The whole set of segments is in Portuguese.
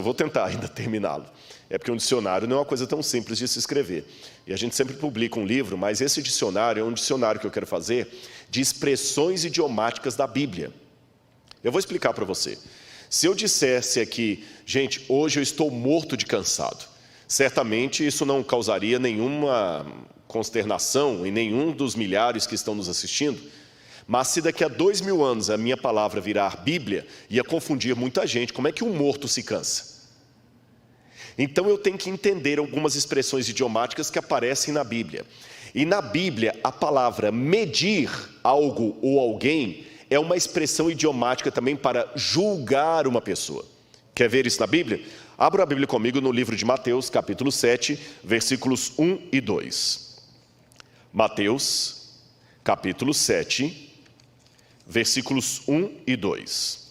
Eu vou tentar ainda terminá-lo. É porque um dicionário não é uma coisa tão simples de se escrever. E a gente sempre publica um livro, mas esse dicionário é um dicionário que eu quero fazer de expressões idiomáticas da Bíblia. Eu vou explicar para você. Se eu dissesse aqui, gente, hoje eu estou morto de cansado, certamente isso não causaria nenhuma consternação em nenhum dos milhares que estão nos assistindo. Mas se daqui a 2000 anos a minha palavra virar Bíblia, ia confundir muita gente. Como é que um morto se cansa? Então eu tenho que entender algumas expressões idiomáticas que aparecem na Bíblia. E na Bíblia, a palavra medir algo ou alguém é uma expressão idiomática também para julgar uma pessoa. Quer ver isso na Bíblia? Abra a Bíblia comigo no livro de Mateus, capítulo 7, versículos 1 e 2. Mateus, capítulo 7, versículos 1 e 2.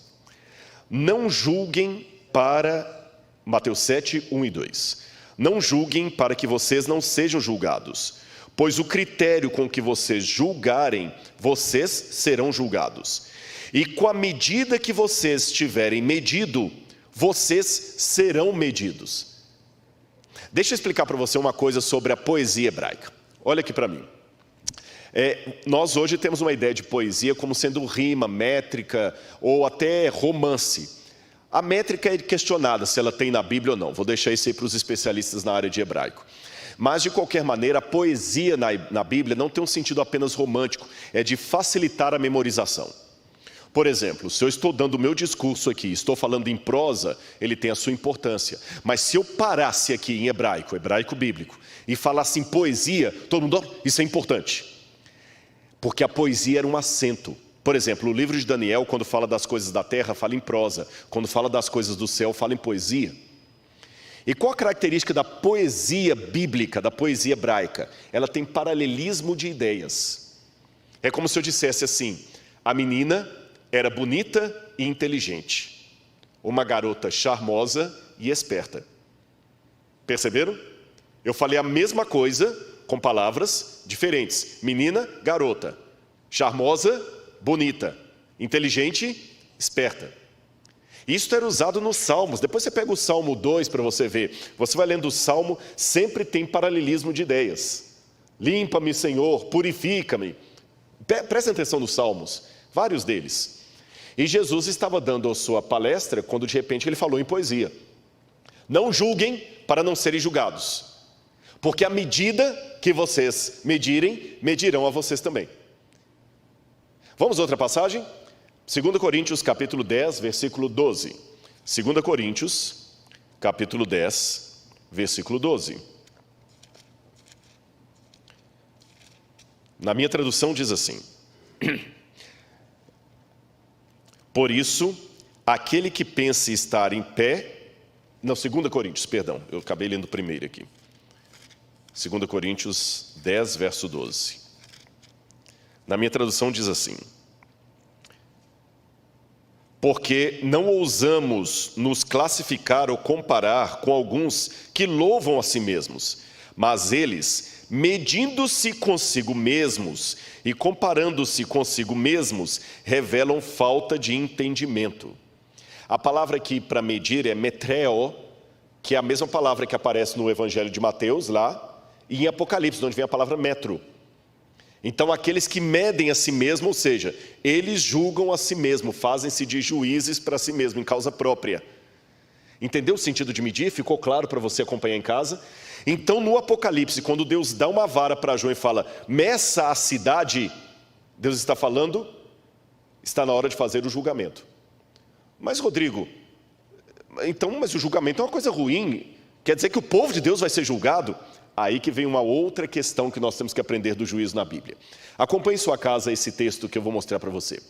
Não julguem para... Mateus 7, 1 e 2. Não julguem para que vocês não sejam julgados, pois o critério com que vocês julgarem, vocês serão julgados. E com a medida que vocês tiverem medido, vocês serão medidos. Deixa eu explicar para você uma coisa sobre a poesia hebraica. Olha aqui para mim. Nós hoje temos uma ideia de poesia como sendo rima, métrica ou até romance. A métrica é questionada se ela tem na Bíblia ou não. Vou deixar isso aí para os especialistas na área de hebraico. Mas, de qualquer maneira, a poesia na Bíblia não tem um sentido apenas romântico. É de facilitar a memorização. Por exemplo, se eu estou dando o meu discurso aqui, estou falando em prosa, ele tem a sua importância. Mas se eu parasse aqui em hebraico bíblico, e falasse em poesia, todo mundo, isso é importante. Porque a poesia era um acento. Por exemplo, o livro de Daniel, quando fala das coisas da terra, fala em prosa. Quando fala das coisas do céu, fala em poesia. E qual a característica da poesia bíblica, da poesia hebraica? Ela tem paralelismo de ideias. É como se eu dissesse assim, a menina era bonita e inteligente. Uma garota charmosa e esperta. Perceberam? Eu falei a mesma coisa com palavras diferentes. Menina, garota. Charmosa, bonita, inteligente, esperta. Isso era usado nos Salmos. Depois você pega o Salmo 2 para você ver. Você vai lendo o Salmo, sempre tem paralelismo de ideias. Limpa-me, Senhor, purifica-me. Prestem atenção nos Salmos, vários deles. E Jesus estava dando a sua palestra quando de repente ele falou em poesia. Não julguem para não serem julgados. Porque à medida que vocês medirem, medirão a vocês também. Vamos a outra passagem? 2 Coríntios, capítulo 10, versículo 12. 2 Coríntios, capítulo 10, versículo 12. Na minha tradução diz assim. Por isso, aquele que pense estar em pé... Não, 2 Coríntios, perdão. Eu acabei lendo primeiro aqui. 2 Coríntios 10, verso 12. Na minha tradução diz assim. Porque não ousamos nos classificar ou comparar com alguns que louvam a si mesmos, mas eles, medindo-se consigo mesmos e comparando-se consigo mesmos, revelam falta de entendimento. A palavra aqui para medir é metreo, que é a mesma palavra que aparece no Evangelho de Mateus, lá, e em Apocalipse, onde vem a palavra metro. Então, aqueles que medem a si mesmo, ou seja, eles julgam a si mesmo, fazem-se de juízes para si mesmo, em causa própria. Entendeu o sentido de medir? Ficou claro para você acompanhar em casa? Então, no Apocalipse, quando Deus dá uma vara para João e fala, meça a cidade, Deus está falando, está na hora de fazer o julgamento. Mas, Rodrigo, mas o julgamento é uma coisa ruim, quer dizer que o povo de Deus vai ser julgado? Aí que vem uma outra questão que nós temos que aprender do juízo na Bíblia. Acompanhe em sua casa esse texto que eu vou mostrar para você.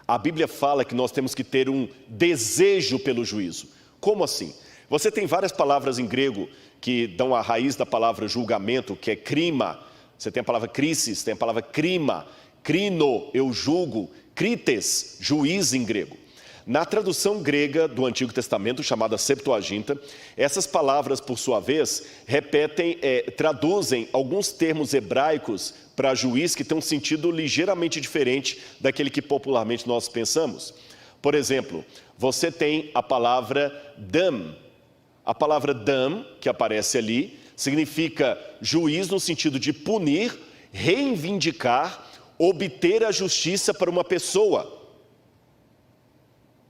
A Bíblia fala que nós temos que ter um desejo pelo juízo. Como assim? Você tem várias palavras em grego que dão a raiz da palavra julgamento, que é crima. Você tem a palavra crisis, tem a palavra crima, crino, eu julgo, crites, juiz em grego. Na tradução grega do Antigo Testamento, chamada Septuaginta, essas palavras, por sua vez, traduzem alguns termos hebraicos para juiz que têm um sentido ligeiramente diferente daquele que popularmente nós pensamos. Por exemplo, você tem a palavra dam. A palavra dam, que aparece ali, significa juiz no sentido de punir, reivindicar, obter a justiça para uma pessoa.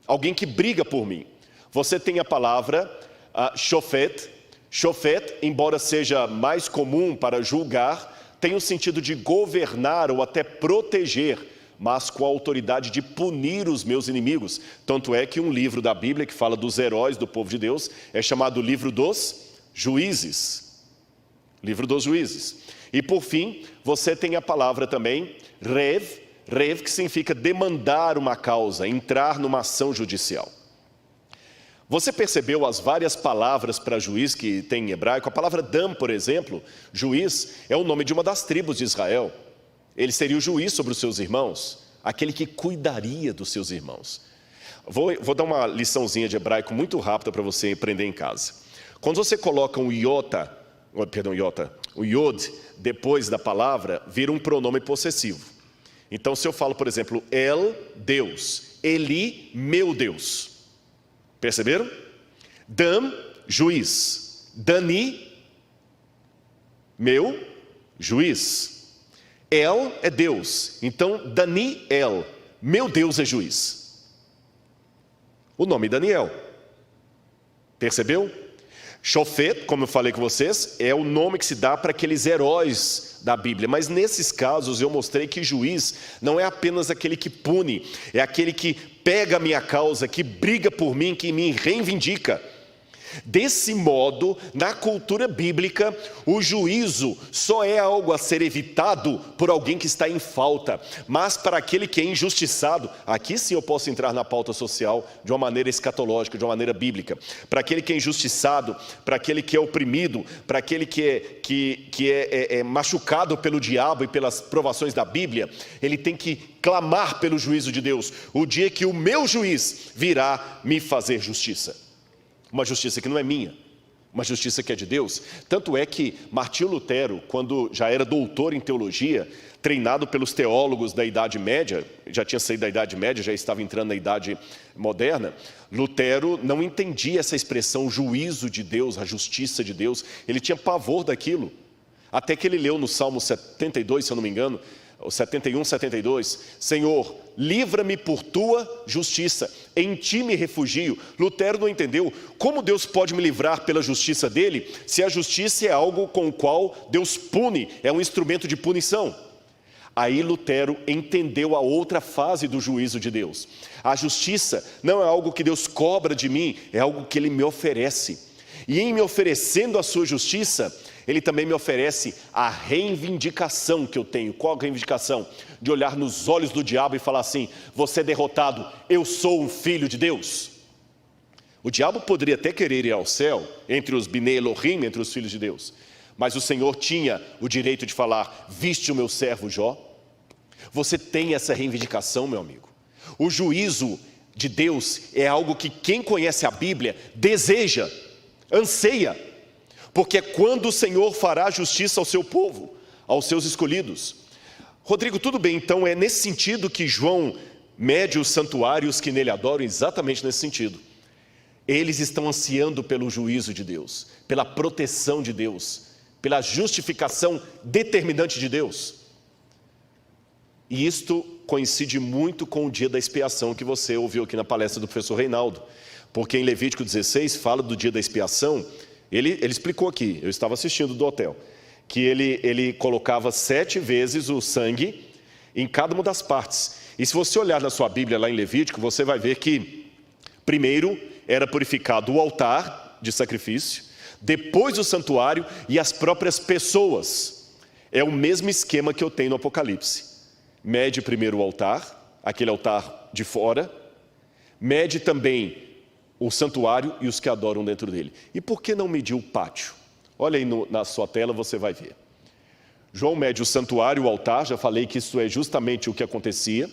Alguém que briga por mim. Você tem a palavra shofet. Shofet, embora seja mais comum para julgar, tem o sentido de governar ou até proteger, mas com a autoridade de punir os meus inimigos. Tanto é que um livro da Bíblia que fala dos heróis do povo de Deus é chamado Livro dos Juízes. Livro dos Juízes. E por fim, você tem a palavra também rev, rev que significa demandar uma causa, entrar numa ação judicial. Você percebeu as várias palavras para juiz que tem em hebraico? A palavra dam, por exemplo, juiz, é o nome de uma das tribos de Israel. Ele seria o juiz sobre os seus irmãos, aquele que cuidaria dos seus irmãos. Vou dar uma liçãozinha de hebraico muito rápida para você aprender em casa. Quando você coloca um iota, o iod, depois da palavra, vira um pronome possessivo. Então, se eu falo, por exemplo, El, Deus, Eli, meu Deus. Perceberam? Dam, juiz. Dani, meu, juiz. El é Deus, então Daniel, meu Deus é juiz. O nome Daniel. Percebeu? Shofet, como eu falei com vocês, é o nome que se dá para aqueles heróis da Bíblia. Mas nesses casos eu mostrei que juiz não é apenas aquele que pune, é aquele que pega a minha causa, que briga por mim, que me reivindica. Desse modo, na cultura bíblica, o juízo só é algo a ser evitado por alguém que está em falta, mas para aquele que é injustiçado, aqui sim eu posso entrar na pauta social de uma maneira escatológica, de uma maneira bíblica, para aquele que é injustiçado, para aquele que é oprimido, para aquele que é machucado pelo diabo e pelas provações da Bíblia, ele tem que clamar pelo juízo de Deus, o dia que o meu juiz virá me fazer justiça. Uma justiça que não é minha, uma justiça que é de Deus. Tanto é que Martinho Lutero, quando já era doutor em teologia, treinado pelos teólogos da Idade Média, já tinha saído da Idade Média, já estava entrando na Idade Moderna, Lutero não entendia essa expressão juízo de Deus, a justiça de Deus, ele tinha pavor daquilo. Até que ele leu no Salmo 72, se eu não me engano, o 71, 72, Senhor, livra-me por tua justiça, em ti me refugio. Lutero não entendeu como Deus pode me livrar pela justiça dele, se a justiça é algo com o qual Deus pune, é um instrumento de punição. Aí Lutero entendeu a outra fase do juízo de Deus. A justiça não é algo que Deus cobra de mim, é algo que Ele me oferece. E em me oferecendo a sua justiça, Ele também me oferece a reivindicação que eu tenho. Qual a reivindicação? De olhar nos olhos do diabo e falar assim, você é derrotado, eu sou um filho de Deus. O diabo poderia até querer ir ao céu, entre os Bnei Elohim, entre os filhos de Deus. Mas o Senhor tinha o direito de falar, viste o meu servo Jó? Você tem essa reivindicação, meu amigo. O juízo de Deus é algo que quem conhece a Bíblia deseja, anseia. Porque é quando o Senhor fará justiça ao seu povo, aos seus escolhidos. Rodrigo, tudo bem, então é nesse sentido que João mede os santuários que nele adoram, exatamente nesse sentido. Eles estão ansiando pelo juízo de Deus, pela proteção de Deus, pela justificação determinante de Deus. E isto coincide muito com o dia da expiação que você ouviu aqui na palestra do professor Reinaldo. Porque em Levítico 16 fala do dia da expiação. Ele explicou aqui, eu estava assistindo do hotel, que ele colocava 7 vezes o sangue em cada uma das partes. E se você olhar na sua Bíblia lá em Levítico, você vai ver que primeiro era purificado o altar de sacrifício, depois o santuário e as próprias pessoas. É o mesmo esquema que eu tenho no Apocalipse. Mede primeiro o altar, aquele altar de fora, mede também o santuário e os que adoram dentro dele. E por que não medir o pátio? Olha aí na sua tela, você vai ver. João mede o santuário, o altar, já falei que isso é justamente o que acontecia.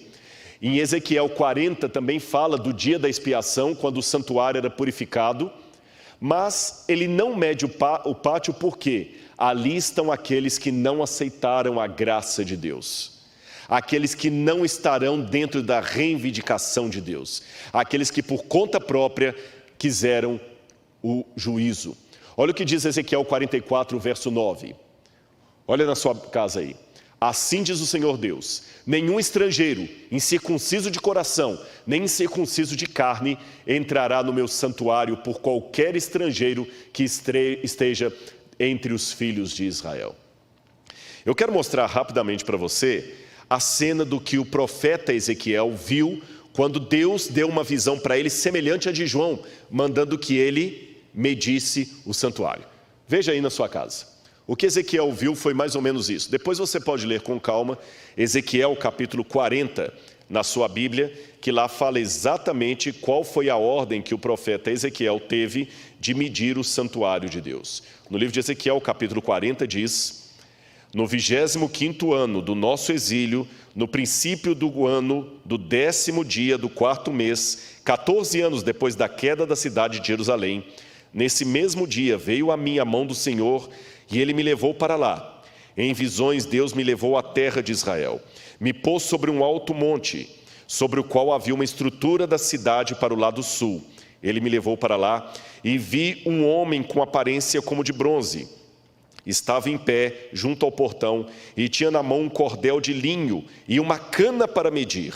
Em Ezequiel 40 também fala do dia da expiação, quando o santuário era purificado. Mas ele não mede o pátio porque ali estão aqueles que não aceitaram a graça de Deus. aqueles que não estarão dentro da reivindicação de Deus, aqueles que por conta própria quiseram o juízo. Olha o que diz Ezequiel 44, verso 9. Olha na sua casa aí. Assim diz o Senhor Deus: nenhum estrangeiro, incircunciso de coração, nem incircunciso de carne, entrará no meu santuário por qualquer estrangeiro que esteja entre os filhos de Israel. Eu quero mostrar rapidamente para você a cena do que o profeta Ezequiel viu quando Deus deu uma visão para ele semelhante à de João, mandando que ele medisse o santuário. Veja aí na sua casa. O que Ezequiel viu foi mais ou menos isso. Depois você pode ler com calma Ezequiel capítulo 40 na sua Bíblia, que lá fala exatamente qual foi a ordem que o profeta Ezequiel teve de medir o santuário de Deus. No livro de Ezequiel capítulo 40 diz: no 25º ano do nosso exílio, no princípio do ano do 10º dia do 4º mês, 14 anos depois da queda da cidade de Jerusalém, nesse mesmo dia veio a mim a mão do Senhor, e ele me levou para lá. Em visões, Deus me levou à terra de Israel. Me pôs sobre um alto monte, sobre o qual havia uma estrutura da cidade para o lado sul. Ele me levou para lá e vi um homem com aparência como de bronze. Estava em pé junto ao portão e tinha na mão um cordel de linho e uma cana para medir.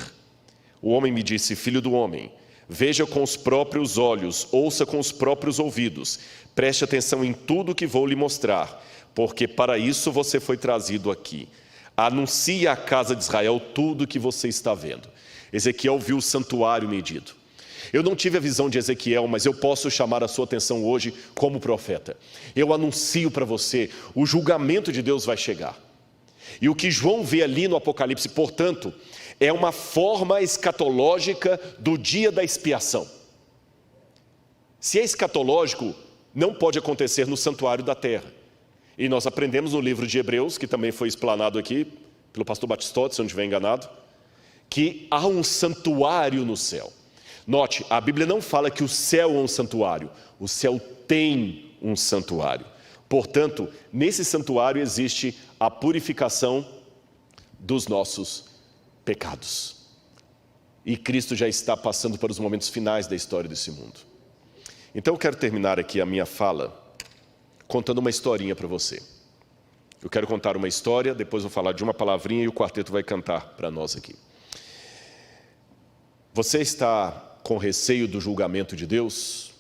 O homem me disse: filho do homem, veja com os próprios olhos, ouça com os próprios ouvidos, preste atenção em tudo que vou lhe mostrar, porque para isso você foi trazido aqui. Anuncie à casa de Israel tudo o que você está vendo. Ezequiel viu o santuário medido. Eu não tive a visão de Ezequiel, mas eu posso chamar a sua atenção hoje como profeta. Eu anuncio para você, o julgamento de Deus vai chegar. E o que João vê ali no Apocalipse, portanto, é uma forma escatológica do dia da expiação. Se é escatológico, não pode acontecer no santuário da terra. E nós aprendemos no livro de Hebreus, que também foi explanado aqui pelo pastor Batistotti, se eu não estiver enganado, que há um santuário no céu. Note, a Bíblia não fala que o céu é um santuário, o céu tem um santuário. Portanto, nesse santuário existe a purificação dos nossos pecados. E Cristo já está passando para os momentos finais da história desse mundo. Então eu quero terminar aqui a minha fala contando uma historinha para você. Eu quero contar uma história, depois vou falar de uma palavrinha e o quarteto vai cantar para nós aqui. Você está com receio do julgamento de Deus?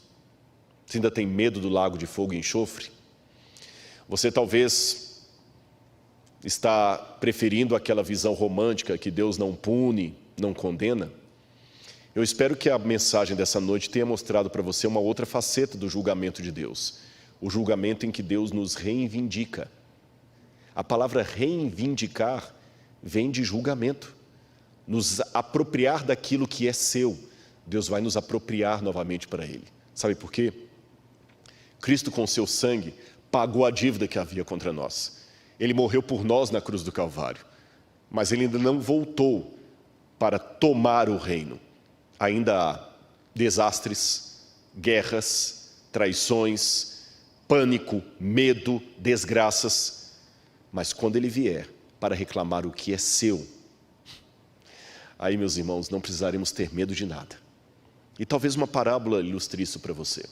Você ainda tem medo do lago de fogo e enxofre? Você talvez está preferindo aquela visão romântica que Deus não pune, não condena? Eu espero que a mensagem dessa noite tenha mostrado para você uma outra faceta do julgamento de Deus. O julgamento em que Deus nos reivindica. A palavra reivindicar vem de julgamento. Nos apropriar daquilo que é seu. Deus vai nos apropriar novamente para Ele. Sabe por quê? Cristo com seu sangue pagou a dívida que havia contra nós. Ele morreu por nós na cruz do Calvário. Mas Ele ainda não voltou para tomar o reino. Ainda há desastres, guerras, traições, pânico, medo, desgraças. Mas quando Ele vier para reclamar o que é seu, aí, meus irmãos, não precisaremos ter medo de nada. E talvez uma parábola ilustre isso para você.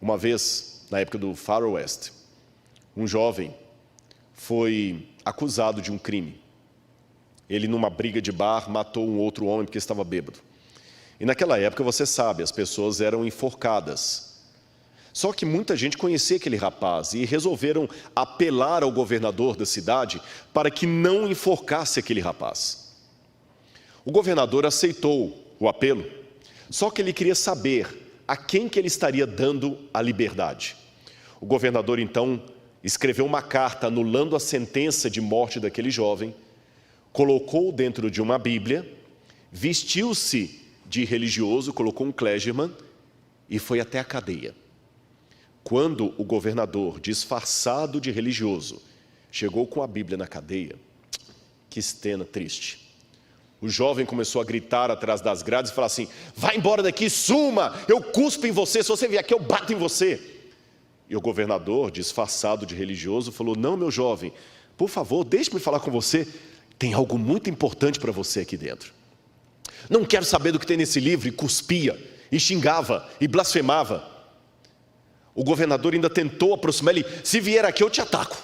Uma vez, na época do Far West, um jovem foi acusado de um crime. Ele, numa briga de bar, matou um outro homem porque estava bêbado. E naquela época, você sabe, as pessoas eram enforcadas. Só que muita gente conhecia aquele rapaz e resolveram apelar ao governador da cidade para que não enforcasse aquele rapaz. O governador aceitou o apelo, só que ele queria saber a quem que ele estaria dando a liberdade. O governador, então, escreveu uma carta anulando a sentença de morte daquele jovem, colocou dentro de uma Bíblia, vestiu-se de religioso, colocou um clergyman e foi até a cadeia. Quando o governador, disfarçado de religioso, chegou com a Bíblia na cadeia, que cena triste. O jovem começou a gritar atrás das grades e falar assim: vai embora daqui, suma, eu cuspo em você, se você vier aqui eu bato em você. E o governador, disfarçado de religioso, falou: não, meu jovem, por favor, deixe-me falar com você. tem algo muito importante para você aqui dentro. Não quero saber do que tem nesse livro, e cuspia, e xingava, e blasfemava. O governador ainda tentou aproximar ele, se vier aqui eu te ataco,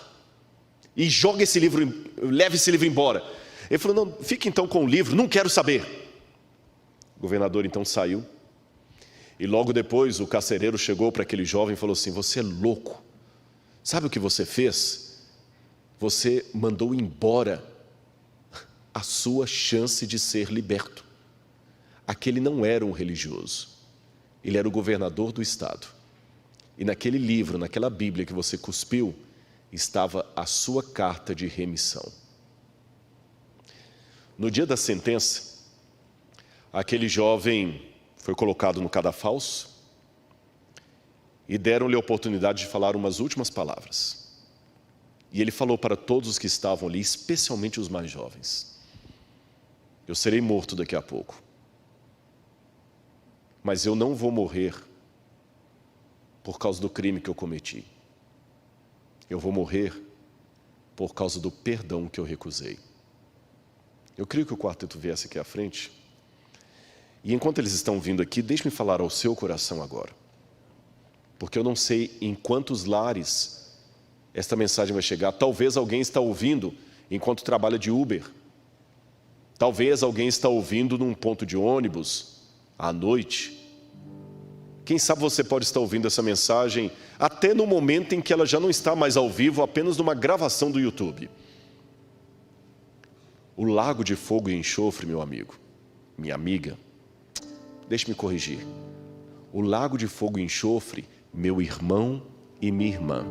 e joga esse livro, leva esse livro embora. Ele falou, não, fique então com o livro, não quero saber. O governador então saiu, e logo depois o carcereiro chegou para aquele jovem e falou assim, você é louco, sabe o que você fez? Você mandou embora a sua chance de ser liberto. Aquele não era um religioso, ele era o governador do estado. E naquele livro, naquela Bíblia que você cuspiu, estava a sua carta de remissão. No dia da sentença, aquele jovem foi colocado no cadafalso e deram-lhe a oportunidade de falar umas últimas palavras. E ele falou para todos os que estavam ali, especialmente os mais jovens, eu serei morto daqui a pouco, mas eu não vou morrer por causa do crime que eu cometi. Eu vou morrer por causa do perdão que eu recusei. Eu queria que o quarteto viesse aqui à frente. E enquanto eles estão vindo aqui, deixe-me falar ao seu coração agora. Porque eu não sei em quantos lares esta mensagem vai chegar. Talvez alguém está ouvindo enquanto trabalha de Uber. Talvez alguém está ouvindo num ponto de ônibus, à noite. Quem sabe você pode estar ouvindo essa mensagem até no momento em que ela já não está mais ao vivo, apenas numa gravação do YouTube. O lago de fogo e enxofre, meu amigo, minha amiga, deixe-me corrigir. O lago de fogo e enxofre, meu irmão e minha irmã,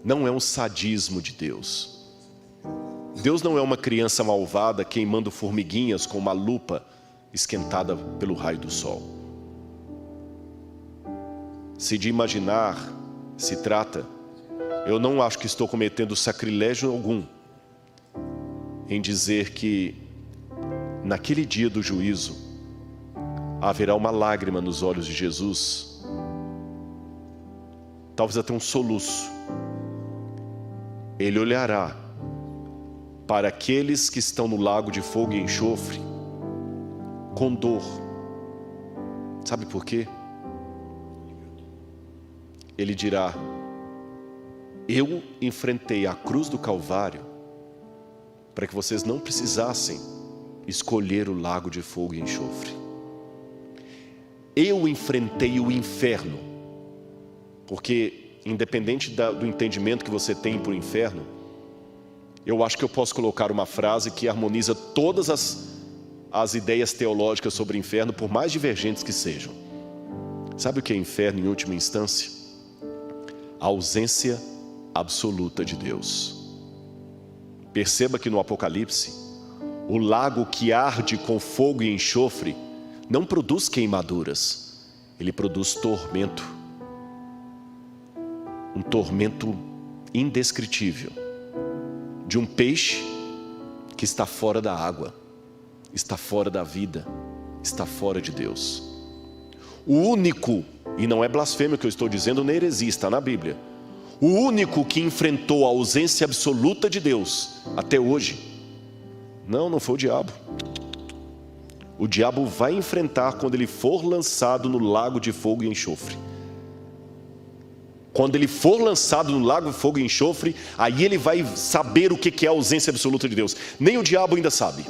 não é um sadismo de Deus. Deus não é uma criança malvada queimando formiguinhas com uma lupa esquentada pelo raio do sol. Se de imaginar se trata, eu não acho que estou cometendo sacrilégio algum em dizer que naquele dia do juízo haverá uma lágrima nos olhos de Jesus, talvez até um soluço. Ele olhará para aqueles que estão no lago de fogo e enxofre com dor. Sabe por quê? Ele dirá, eu enfrentei a cruz do Calvário para que vocês não precisassem escolher o lago de fogo e enxofre. Eu enfrentei o inferno, porque independente do entendimento que você tem para o inferno, eu acho que eu posso colocar uma frase que harmoniza todas as ideias teológicas sobre o inferno, por mais divergentes que sejam. Sabe o que é inferno em última instância? A ausência absoluta de Deus. Perceba que no Apocalipse, o lago que arde com fogo e enxofre não produz queimaduras, ele produz tormento. Um tormento indescritível, de um peixe que está fora da água, está fora da vida, está fora de Deus. O único, e não é blasfêmia que eu estou dizendo, nem heresia, está na Bíblia, o único que enfrentou a ausência absoluta de Deus até hoje, não foi o diabo. O diabo vai enfrentar quando ele for lançado no lago de fogo e enxofre. Quando ele for lançado no lago de fogo e enxofre, aí ele vai saber o que é a ausência absoluta de Deus. Nem o diabo ainda sabe.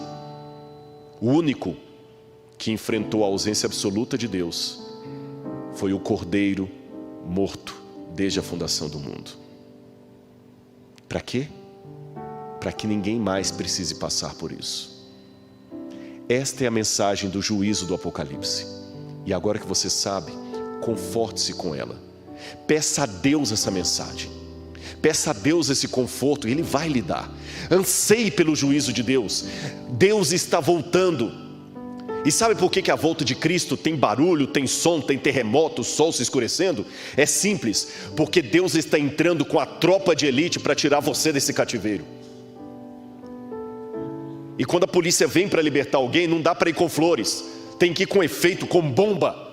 O único que enfrentou a ausência absoluta de Deus foi o Cordeiro morto desde a fundação do mundo. Para quê? Para que ninguém mais precise passar por isso. Esta é a mensagem do juízo do Apocalipse. E agora que você sabe, conforte-se com ela. Peça a Deus essa mensagem. Peça a Deus esse conforto e Ele vai lhe dar. Anseie pelo juízo de Deus. Deus está voltando. E sabe por que a volta de Cristo tem barulho, tem som, tem terremoto, o sol se escurecendo? É simples, porque Deus está entrando com a tropa de elite para tirar você desse cativeiro. E quando a polícia vem para libertar alguém, não dá para ir com flores, tem que ir com efeito, com bomba.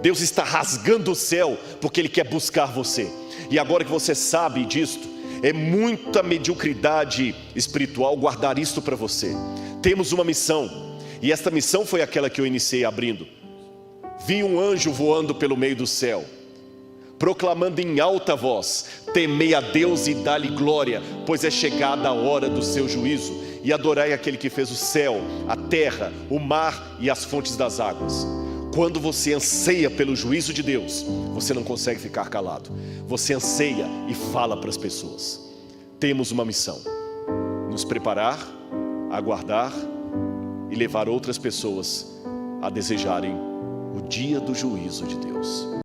Deus está rasgando o céu, porque Ele quer buscar você. E agora que você sabe disto, É muita mediocridade espiritual guardar isto para você. Temos uma missão, e esta missão foi aquela que eu iniciei abrindo. Vi um anjo voando pelo meio do céu, proclamando em alta voz: temei a Deus e dá-lhe glória, pois é chegada a hora do seu juízo, e adorai aquele que fez o céu, a terra, o mar e as fontes das águas. Quando você anseia pelo juízo de Deus, você não consegue ficar calado. Você anseia e fala para as pessoas. Temos uma missão: nos preparar, aguardar e levar outras pessoas a desejarem o dia do juízo de Deus.